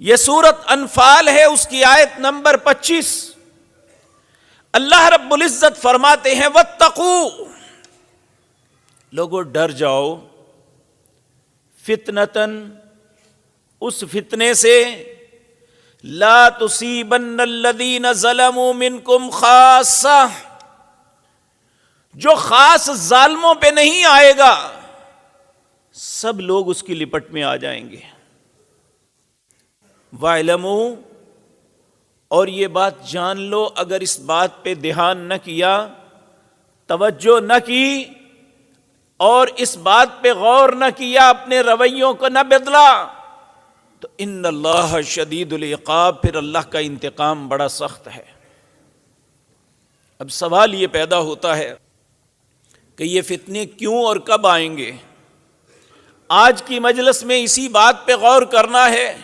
یہ سورت انفال ہے، اس کی آیت نمبر 25۔ اللہ رب العزت فرماتے ہیں واتقوا، لوگو ڈر جاؤ، فتنتن، اس فتنے سے، لا تصیبن الذین ظلموا منکم خاصہ، جو خاص ظالموں پہ نہیں آئے گا، سب لوگ اس کی لپٹ میں آ جائیں گے۔ وَاعْلَمُوا، اور یہ بات جان لو، اگر اس بات پہ دھیان نہ کیا، توجہ نہ کی، اور اس بات پہ غور نہ کیا، اپنے رویوں کو نہ بدلا، تو ان اللہ شدید العقاب، پھر اللہ کا انتقام بڑا سخت ہے۔ اب سوال یہ پیدا ہوتا ہے کہ یہ فتنے کیوں اور کب آئیں گے؟ آج کی مجلس میں اسی بات پہ غور کرنا ہے